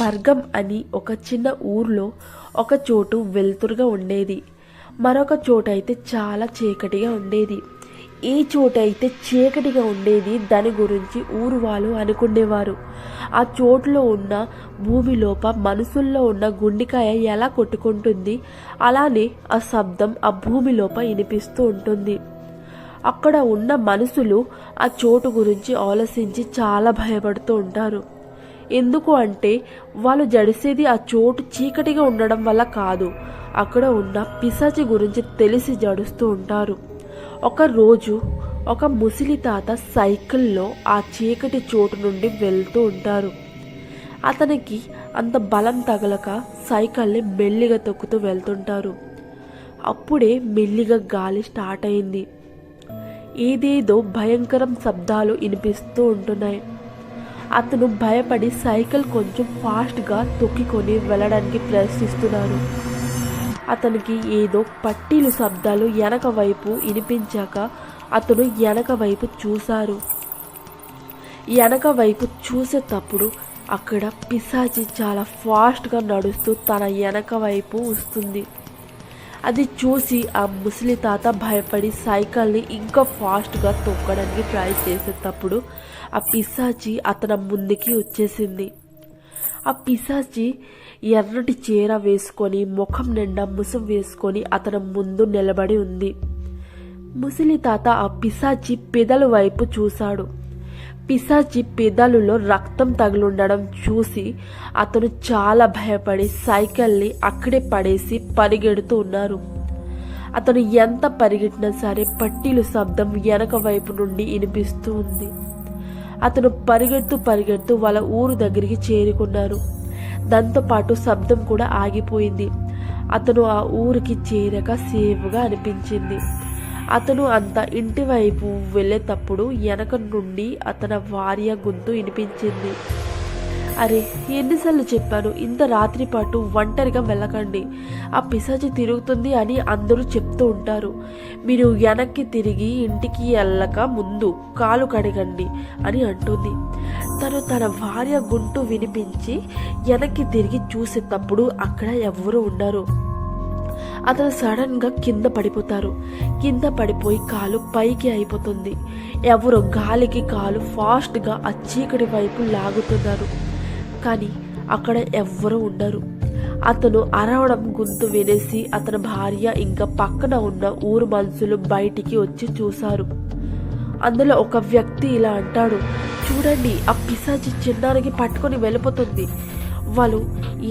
బర్గం అని ఒక చిన్న ఊర్లో ఒక చోటు వెలుతురుగా ఉండేది. మరొక చోటైతే చాలా చీకటిగా ఉండేది. ఏ చోటైతే చీకటిగా ఉండేది దాని గురించి ఊరు వాళ్ళు అనుకునేవారు. ఆ చోటులో ఉన్న భూమిలోప మనుషుల్లో ఉన్న గుండెకాయ ఎలా కొట్టుకుంటుంది, అలానే ఆ శబ్దం ఆ భూమిలోప వినిపిస్తూ ఉంటుంది. అక్కడ ఉన్న మనుషులు ఆ చోటు గురించి ఆలోచించి చాలా భయపడుతూ ఉంటారు. ఎందుకు అంటే వాళ్ళు జడిసేది ఆ చోటు చీకటిగా ఉండడం వల్ల కాదు, అక్కడ ఉన్న పిశాచి గురించి తెలిసి జడుస్తూ ఉంటారు. ఒకరోజు ఒక ముసలి తాత సైకిల్లో ఆ చీకటి చోటు నుండి వెళ్తూ ఉంటారు. అతనికి అంత బలం తగలక సైకిల్ని మెల్లిగా తొక్కుతూ వెళ్తుంటారు. అప్పుడే మెల్లిగా గాలి స్టార్ట్ అయింది. ఏదేదో భయంకరం శబ్దాలు వినిపిస్తూ ఉంటున్నాయి. అతను భయపడి సైకిల్ కొంచెం ఫాస్ట్గా తొక్కికొని వెళ్ళడానికి ప్రయత్నిస్తున్నారు. అతనికి ఏదో పట్టీలు శబ్దాలు వెనక వైపు వినిపించాక అతను వెనక వైపు చూశారు. వెనక వైపు చూసేటప్పుడు అక్కడ పిశాచి చాలా ఫాస్ట్గా నడుస్తూ తన వెనక వైపు వస్తుంది. అది చూసి ఆ ముసలి తాత భయపడి సైకిల్ని ఇంకా ఫాస్ట్గా తొక్కడానికి ట్రై చేసేటప్పుడు ఆ పిశాచి అతని ముందుకి వచ్చేసింది. ఆ పిశాచి ఎర్రటి చీర వేసుకొని ముఖం నిండా ముసం వేసుకొని అతని ముందు నిలబడి ఉంది. ముసలి తాత ఆ పిశాచి పెదల వైపు చూశాడు. పిశాచి పెదాలలో రక్తం తగులుండడం చూసి అతను చాలా భయపడి సైకిల్ని అక్కడే పడేసి పరిగెడుతూ ఉన్నారు. అతను ఎంత పరిగెట్టినా సరే పట్టీలు శబ్దం వెనక వైపు నుండి వినిపిస్తూ ఉంది. అతను పరిగెడుతూ వాళ్ళ ఊరు దగ్గరికి చేరుకున్నారు. దాంతోపాటు శబ్దం కూడా ఆగిపోయింది. అతను ఆ ఊరికి చేరక సేఫ్గా అనిపించింది. అతను అంత ఇంటి వైపు వెళ్ళేటప్పుడు వెనక నుండి అతని భార్య గొంతు వినిపించింది. అరే, ఎన్నిసార్లు చెప్పాను ఇంత రాత్రి పాటు ఒంటరిగా వెళ్ళకండి, ఆ పిశాచి తిరుగుతుంది అని అందరూ చెప్తూ ఉంటారు. మీరు వెనక్కి తిరిగి ఇంటికి వెళ్ళక ముందు కాలు కడగండి అని అంటుంది. తను తన భార్య గొంతు వినిపించి వెనక్కి తిరిగి చూసేటప్పుడు అక్కడ ఎవ్వరూ ఉండరు. అతను సడన్గా కింద పడిపోతారు. కింద పడిపోయి కాలు పైకి అయిపోతుంది. ఎవరో గాలికి కాలు ఫాస్ట్గా ఆ చీకటి వైపు లాగుతున్నారు. కానీ అక్కడ ఎవ్వరూ ఉండరు. అతను అరవడం గొంతు వినేసి అతని భార్య ఇంకా పక్కన ఉన్న ఊరు మనుషులు బయటికి వచ్చి చూశారు. అందులో ఒక వ్యక్తి ఇలా అంటాడు, చూడండి, ఆ పిశాచి చిన్నారికి పట్టుకొని వెళ్ళిపోతుంది. వాళ్ళు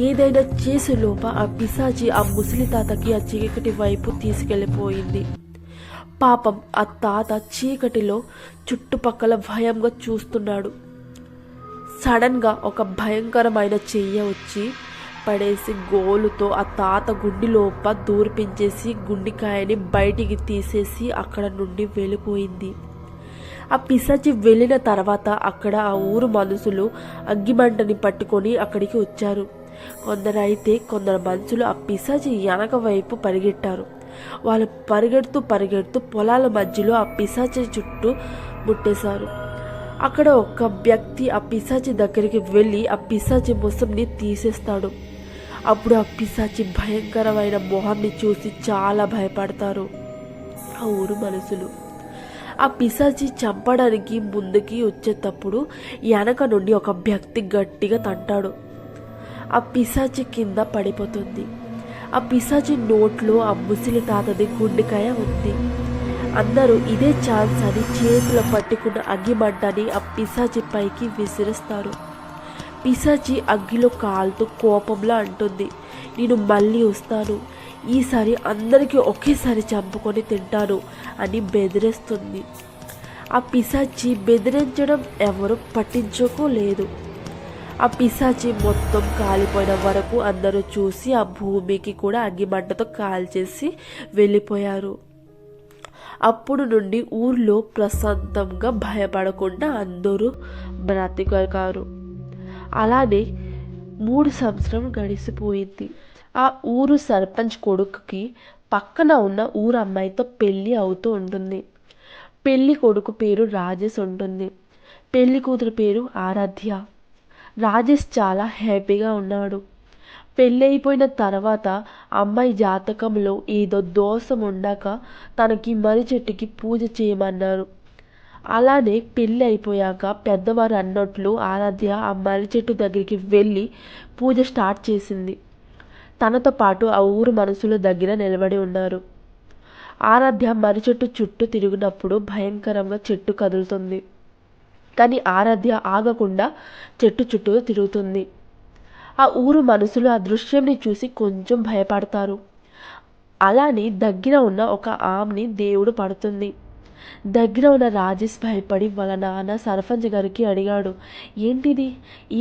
ఏదైనా చేసే లోప ఆ పిశాచి ఆ ముసలి తాతకి ఆ చీకటి వైపు తీసుకెళ్ళిపోయింది. పాపం ఆ తాత చీకటిలో చుట్టుపక్కల భయంగా చూస్తున్నాడు. సడన్గా ఒక భయంకరమైన చెయ్య వచ్చి పడేసి గోలుతో ఆ తాత గుండెలోప దూర్పించేసి గుండెకాయని బయటికి తీసేసి అక్కడ నుండి వెళ్ళిపోయింది. ఆ పిశాచి వెళ్ళిన తర్వాత అక్కడ ఆ ఊరు మనుషులు అగ్గిమంటని పట్టుకొని అక్కడికి వచ్చారు. కొందరు మనుషులు ఆ పిశాచి వెనక వైపు పరిగెట్టారు. వాళ్ళు పరిగెడుతూ పొలాల మధ్యలో ఆ పిశాచి చుట్టూ ముట్టేశారు. అక్కడ ఒక వ్యక్తి ఆ పిశాచి దగ్గరికి వెళ్ళి ఆ పిశాచి ముసంని తీసేస్తాడు. అప్పుడు ఆ పిశాచి భయంకరమైన మొహాన్ని చూసి చాలా భయపడతారు ఆ ఊరు మనుషులు. ఆ పిశాచి చంపడానికి ముందుకి వచ్చేటప్పుడు వెనక నుండి ఒక వ్యక్తి గట్టిగా తంటాడు. ఆ పిశాచి కింద పడిపోతుంది. ఆ పిశాచి నోట్లో ఆ ముసలి తాతది గుండెకాయ ఉంది. అందరూ ఇదే ఛాన్స్ అని చేతిలో పట్టుకున్న అగ్గిమంటని ఆ పిశాచి పైకి విసిరిస్తారు. పిశాచి అగ్గిలో కాలుతూ కోపంలో అంటుంది, నేను మళ్ళీ వస్తాను, ఈసారి అందరికీ ఒకేసారి చంపుకొని తింటాను అని బెదిరిస్తుంది. ఆ పిశాచి బెదిరించడం ఎవరు పట్టించుకోలేదు. ఆ పిశాచి మొత్తం కాలిపోయిన వరకు అందరూ చూసి ఆ భూమికి కూడా అగ్గిమంటతో కాల్చేసి వెళ్ళిపోయారు. అప్పుడు నుండి ఊర్లో ప్రశాంతంగా భయపడకుండా అందరూ బ్రతికారు. అలానే 3 సంవత్సరం గడిచిపోయింది. ఆ ఊరు సర్పంచ్ కొడుకుకి పక్కన ఉన్న ఊరు అమ్మాయితో పెళ్ళి అవుతూ ఉంటుంది. పెళ్ళి కొడుకు పేరు రాజేష్ ఉంటుంది. పెళ్లి కూతురు పేరు ఆరాధ్య. రాజేష్ చాలా హ్యాపీగా ఉన్నాడు. పెళ్ళైపోయిన తర్వాత అమ్మాయి జాతకంలో ఏదో దోషం ఉండక తనకి మర్రి చెట్టుకి పూజ చేయమన్నారు. అలానే పెళ్ళి అయిపోయాక పెద్దవారు అన్నట్లు ఆరాధ్య ఆ మర్రి చెట్టు దగ్గరికి వెళ్ళి పూజ స్టార్ట్ చేసింది. తనతో పాటు ఆ ఊరు మనుషుల దగ్గర నిలబడి ఉన్నారు. ఆరాధ్య మర్రి చెట్టు చుట్టూ తిరిగినప్పుడు భయంకరంగా చెట్టు కదులుతుంది. కానీ ఆరాధ్య ఆగకుండా చెట్టు చుట్టూ తిరుగుతుంది. ఆ ఊరు మనుషులు ఆ దృశ్యంని చూసి కొంచెం భయపడతారు. అలానే దగ్గర ఉన్న ఒక ఆమెని దేవుడు పడుతుంది. దగ్గర ఉన్న రాజేష్ భయపడి వాళ్ళ నాన్న సర్పంచ్ గారికి అడిగాడు, ఏంటిది,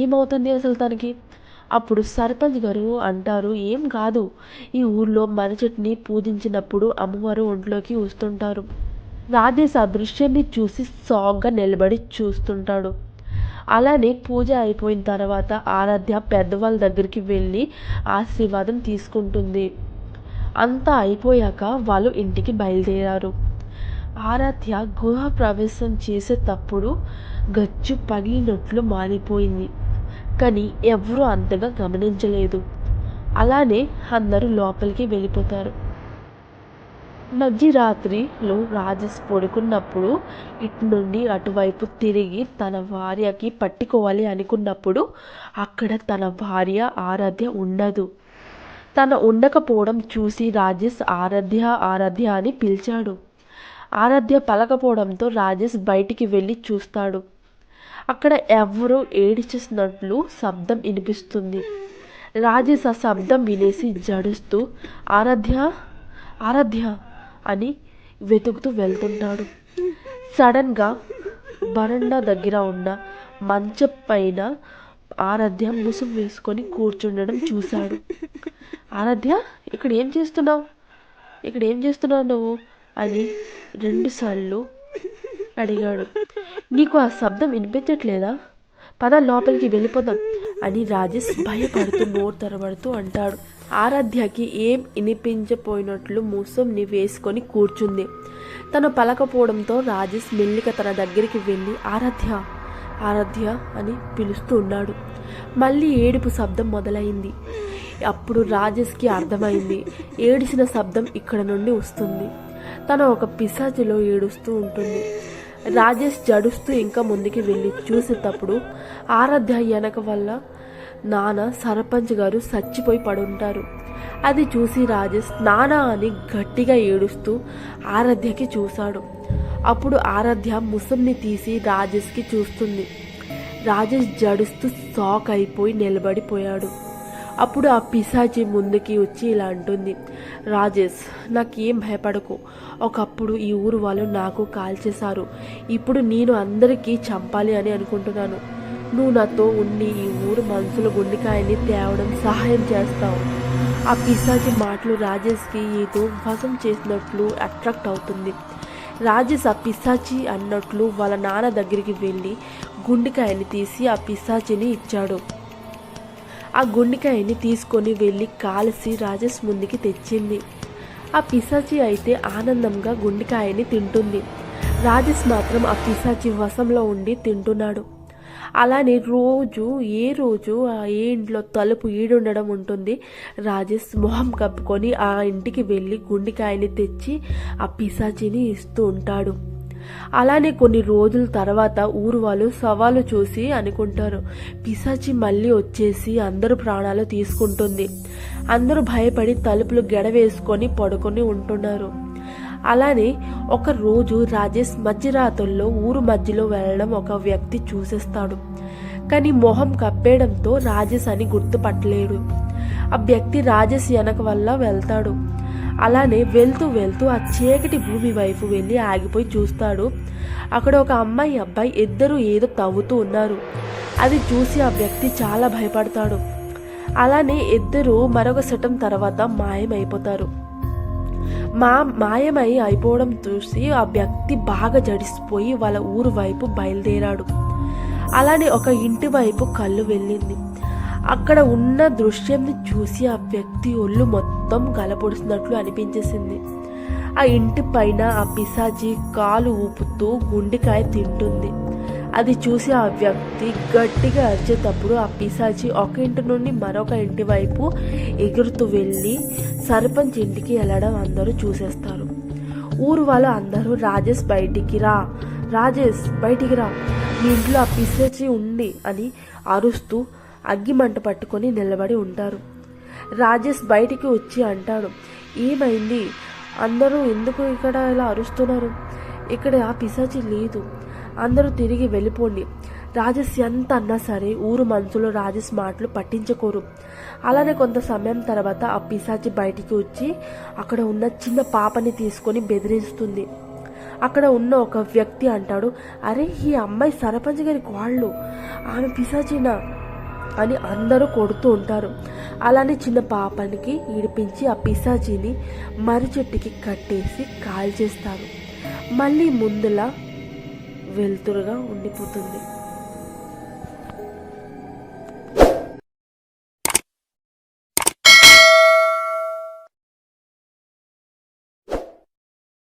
ఏమవుతుంది అసలు తనకి? అప్పుడు సర్పంచ్ గారు అంటారు, ఏం కాదు, ఈ ఊర్లో మర్రి చెట్టుని పూజించినప్పుడు అమ్మవారు ఒంట్లోకి వస్తుంటారు. రాజేష్ ఆ దృశ్యాన్ని చూసి షాక్గా నిలబడి చూస్తుంటాడు. అలానే పూజ అయిపోయిన తర్వాత ఆరాధ్య పెద్దవాళ్ళ దగ్గరికి వెళ్ళి ఆశీర్వాదం తీసుకుంటుంది. అంతా అయిపోయాక వాళ్ళు ఇంటికి బయలుదేరారు. ఆరాధ్య గృహ ప్రవేశం చేసేటప్పుడు గచ్చు పగిలినట్లు మారిపోయింది. కానీ ఎవరూ అంతగా గమనించలేదు. అలానే అందరూ లోపలికి వెళ్ళిపోతారు. మధ్యరాత్రిలో రాజేష్ పడుకున్నప్పుడు ఇటు నుండి అటువైపు తిరిగి తన భార్యకి పట్టుకోవాలి అనుకున్నప్పుడు అక్కడ తన భార్య ఆరాధ్య ఉండదు. తన ఉండకపోవడం చూసి రాజేష్ ఆరాధ్య ఆరాధ్య అని పిలిచాడు. ఆరాధ్య పలకపోవడంతో రాజేష్ బయటికి వెళ్ళి చూస్తాడు. అక్కడ ఎవరో ఏడిచేసినట్లు శబ్దం వినిపిస్తుంది. రాజేష్ ఆ శబ్దం వినేసి జడుస్తూ ఆరాధ్య ఆరాధ్య అని వెతుకుతూ వెళ్తుంటాడు. సడన్గా బరండా దగ్గర ఉన్న మంచం పైన ఆరాధ్య ముసుగు వేసుకొని కూర్చుండడం చూశాడు. ఆరాధ్య, ఇక్కడ ఏం చేస్తున్నావు నువ్వు అని 2 సార్లు అడిగాడు. నీకు ఆ శబ్దం వినిపించట్లేదా? పద లోపలికి వెళ్ళిపోదాం అని రాజేష్ భయపడుతూ నోరు తెరబడుతూ అంటాడు. ఆరాధ్యకి ఏం వినిపించపోయినట్లు ముసుగుని వేసుకొని కూర్చుంది. తను పలకపోవడంతో రాజేష్ మెల్లిగా తన దగ్గరికి వెళ్ళి ఆరాధ్య ఆరాధ్య అని పిలుస్తూ ఉన్నాడు. మళ్ళీ ఏడుపు శబ్దం మొదలైంది. అప్పుడు రాజేష్కి అర్థమైంది, ఏడిసిన శబ్దం ఇక్కడ నుండి వస్తుంది. తను ఒక పిశాచిలో ఏడుస్తూ ఉంటుంది. రాజేష్ జడుస్తూ ఇంకా ముందుకి వెళ్ళి చూసేటప్పుడు ఆరాధ్య వెనక వల్ల నాన్న సర్పంచ్ గారు చచ్చిపోయి పడుంటారు. అది చూసి రాజేష్ నానా అని గట్టిగా ఏడుస్తూ ఆరాధ్యకి చూశాడు. అప్పుడు ఆరాధ్య ముసుగుని తీసి రాజేష్కి చూస్తుంది. రాజేష్ జడుస్తూ షాక్ అయిపోయి నిలబడిపోయాడు. అప్పుడు ఆ పిశాచి ముందుకి వచ్చి ఇలా అంటుంది, రాజేష్, నాకేం భయపడకు. ఒకప్పుడు ఈ ఊరు వాళ్ళు నాకు కాల్ చేశారు. ఇప్పుడు నేను అందరికీ చంపాలి అని అనుకుంటున్నాను. నువ్వు నాతో ఉండి ఈ ఊరు మనుషుల గుండెకాయని తేవడం సహాయం చేస్తావు. ఆ పిశాచి మాటలు రాజేష్కి ఏదో వశం చేసినట్లు అట్రాక్ట్ అవుతుంది. రాజేష్ ఆ పిశాచి అన్నట్లు వాళ్ళ నాన్న దగ్గరికి వెళ్ళి గుండెకాయని తీసి ఆ పిశాచిని ఇచ్చాడు. ఆ గుండెకాయని తీసుకొని వెళ్ళి కాల్చి రాజేష్ ముందుకి తెచ్చింది. ఆ పిశాచి అయితే ఆనందంగా గుండెకాయని తింటుంది. రాజేష్ మాత్రం ఆ పిశాచి వశంలో ఉండి తింటున్నాడు. అలానే రోజు ఏ ఇంట్లో తలుపు ఈడుండడం ఉంటుంది. రాజేష్ మొహం కప్పుకొని ఆ ఇంటికి వెళ్ళి గుండెకాయని తెచ్చి ఆ పిశాచిని ఇస్తూ ఉంటాడు. అలానే కొన్ని రోజుల తర్వాత ఊరు వాళ్ళు సవాలు చూసి అనుకుంటారు, పిశాచి మళ్ళీ వచ్చేసి అందరూ ప్రాణాలు తీసుకుంటుంది. అందరూ భయపడి తలుపులు గెడవేసుకొని పడుకొని ఉంటున్నారు. అలానే ఒక రోజు రాజేష్ మధ్యరాత్రుల్లో ఊరు మధ్యలో వెళ్ళడం ఒక వ్యక్తి చూసేస్తాడు. కానీ మొహం కప్పేయడంతో రాజేష్ అని గుర్తుపట్టలేడు. ఆ వ్యక్తి రాజేష్ వెనక వల్ల వెళ్తాడు. అలానే వెళ్తూ ఆ చీకటి భూమి వైపు వెళ్ళి ఆగిపోయి చూస్తాడు. అక్కడ ఒక అమ్మాయి అబ్బాయి ఇద్దరు ఏదో తవ్వుతూ ఉన్నారు. అది చూసి ఆ వ్యక్తి చాలా భయపడతాడు. అలానే ఇద్దరు మరొక శటం తర్వాత మాయమైపోతారు. మాయమై అయిపోవడం చూసి ఆ వ్యక్తి బాగా జడిసిపోయి వాళ్ళ ఊరు వైపు బయలుదేరాడు. అలానే ఒక ఇంటి వైపు కళ్ళు వెళ్ళింది. అక్కడ ఉన్న దృశ్యంని చూసి ఆ వ్యక్తి ఒళ్ళు మొత్తం గలపొడిసినట్లు అనిపించేసింది. ఆ ఇంటి పైన ఆ పిశాచి కాలు ఊపుతూ గుండెకాయ తింటుంది. అది చూసి ఆ వ్యక్తి గట్టిగా అరిచేటప్పుడు ఆ పిశాచి ఒక ఇంటి నుండి మరొక ఇంటి వైపు ఎగురుతూ వెళ్ళి సర్పంచ్ ఇంటికి వెళ్ళడం అందరూ చూసేస్తారు. ఊరు వాళ్ళు అందరూ రాజేష్ బయటికి రా, రాజేష్ బయటికి రా, మీ ఇంట్లో ఆ పిశాచి ఉంది అని అరుస్తూ అగ్గి మంట పట్టుకొని నిలబడి ఉంటారు. రాజేష్ బయటికి వచ్చి అంటాడు, ఏమైంది, అందరూ ఎందుకు ఇక్కడ ఇలా అరుస్తున్నారు, ఇక్కడ ఆ పిశాచి లేదు, అందరూ తిరిగి వెళ్ళిపోండి. రాజేష్ ఎంత అన్నా సరే ఊరు మనుషులు రాజేష్ మాటలు పట్టించుకోరు. అలానే కొంత సమయం తర్వాత ఆ పిశాచి బయటికి వచ్చి అక్కడ ఉన్న చిన్న పాపని తీసుకొని బెదిరిస్తుంది. అక్కడ ఉన్న ఒక వ్యక్తి అంటాడు, అరే ఈ అమ్మాయి సర్పంచ్ గారి కోళ్ళు, ఆమె పిశాచినా అని అందరూ కొడుతూ ఉంటారు. అలానే చిన్న పాపనికి ఈడిపించి ఆ పిశాచిని మర్రి చెట్టుకి కట్టేసి కాల్చేస్తారు. మళ్ళీ ముందులా వెలుతురుగా ఉండిపోతుంది.